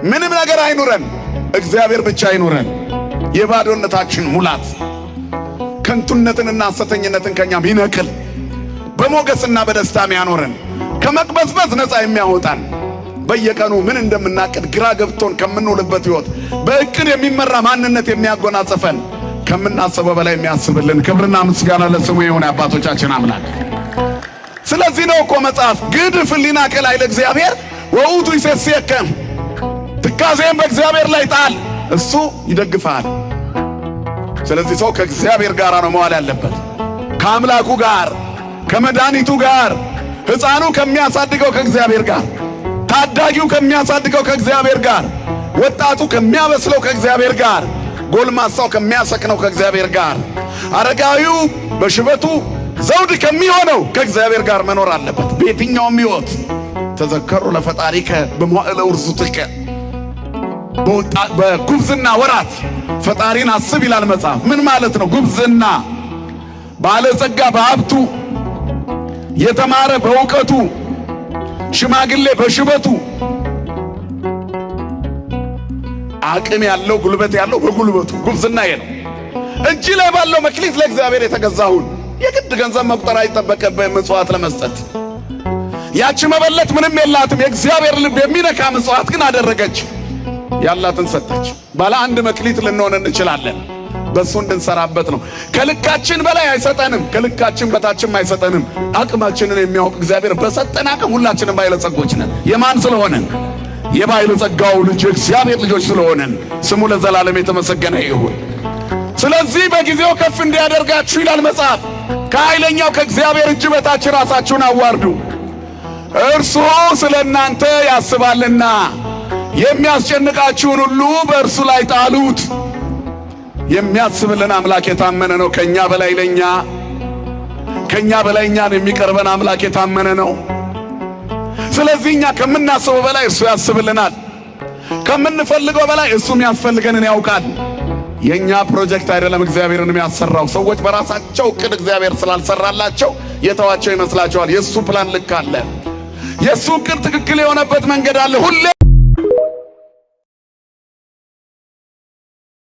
ምንም ነገር አይኑረን፣ እግዚአብሔር ብቻ አይኑረን። የባዶነታችን ሙላት ከንቱነትንና ሐሰተኝነትን ከኛም ይነቅል፣ በሞገስና በደስታም ያኖረን፣ ከመቅበዝበዝ ነፃ የሚያወጣን፣ በየቀኑ ምን እንደምናቅድ ግራ ገብቶን ከምንውልበት ሕይወት በእቅድ የሚመራ ማንነት የሚያጎናጽፈን፣ ከምናስበው በላይ የሚያስብልን ክብርና ምስጋና ለስሙ ይሁን አባቶቻችን አምላክ። ስለዚህ ነው እኮ መጽሐፍ ግድፍ ሕሊናከ ላዕለ እግዚአብሔር ወውእቱ ይሴስየከ፣ ትካዜም በእግዚአብሔር ላይ ጣል፣ እሱ ይደግፋል። ስለዚህ ሰው ከእግዚአብሔር ጋር ነው መዋል ያለበት፣ ከአምላኩ ጋር፣ ከመድኃኒቱ ጋር፣ ሕፃኑ ከሚያሳድገው ከእግዚአብሔር ጋር፣ ታዳጊው ከሚያሳድገው ከእግዚአብሔር ጋር፣ ወጣቱ ከሚያበስለው ከእግዚአብሔር ጋር፣ ጎልማሳው ከሚያሰክነው ከእግዚአብሔር ጋር፣ አረጋዊው በሽበቱ ዘውድ ከሚሆነው ከእግዚአብሔር ጋር መኖር አለበት። በየትኛውም ሕይወት ተዘከሩ ለፈጣሪከ በመዋዕለ ውርዙትከ፣ በጉብዝና ወራት ፈጣሪን አስብ ይላል መጽሐፍ። ምን ማለት ነው ጉብዝና? ባለጸጋ በሀብቱ፣ የተማረ በእውቀቱ፣ ሽማግሌ በሽበቱ፣ አቅም ያለው ጉልበት ያለው በጉልበቱ። ጉብዝና ይሄ ነው። እጅ ላይ ባለው መክሊት ለእግዚአብሔር የተገዛሁን የግድ ገንዘብ መቁጠር አይጠበቅብህም ምጽዋት ለመስጠት። ያቺ መበለት ምንም የላትም፣ የእግዚአብሔር ልብ የሚነካ ምጽዋት ግን አደረገች። ያላትን ሰጠች። ባለ አንድ መክሊት ልንሆን እንችላለን። በሱ እንድንሰራበት ነው። ከልካችን በላይ አይሰጠንም፣ ከልካችን በታችም አይሰጠንም። አቅማችንን የሚያውቅ እግዚአብሔር በሰጠን አቅም ሁላችንም ባለጸጎች ነን። የማን ስለሆነን? የባለጸጋው ልጅ እግዚአብሔር ልጆች ስለሆነን ስሙ ለዘላለም የተመሰገነ ይሁን። ስለዚህ በጊዜው ከፍ እንዲያደርጋችሁ ይላል መጽሐፍ፣ ከኃይለኛው ከእግዚአብሔር እጅ በታች ራሳችሁን አዋርዱ፣ እርሱ ስለ እናንተ ያስባልና የሚያስጨንቃችሁን ሁሉ በእርሱ ላይ ጣሉት። የሚያስብልን አምላክ የታመነ ነው። ከኛ በላይ ለኛ፣ ከኛ በላይ እኛን የሚቀርበን አምላክ የታመነ ነው። ስለዚህ እኛ ከምናስበው በላይ እሱ ያስብልናል። ከምንፈልገው በላይ እሱ የሚያስፈልገንን ያውቃል። የኛ ፕሮጀክት አይደለም እግዚአብሔርን የሚያሰራው። ሰዎች በራሳቸው እቅድ እግዚአብሔር ስላልሰራላቸው የተዋቸው ይመስላቸዋል። የሱ ፕላን ልክ አለ። የሱ እቅድ ትክክል የሆነበት መንገድ አለ ሁሌ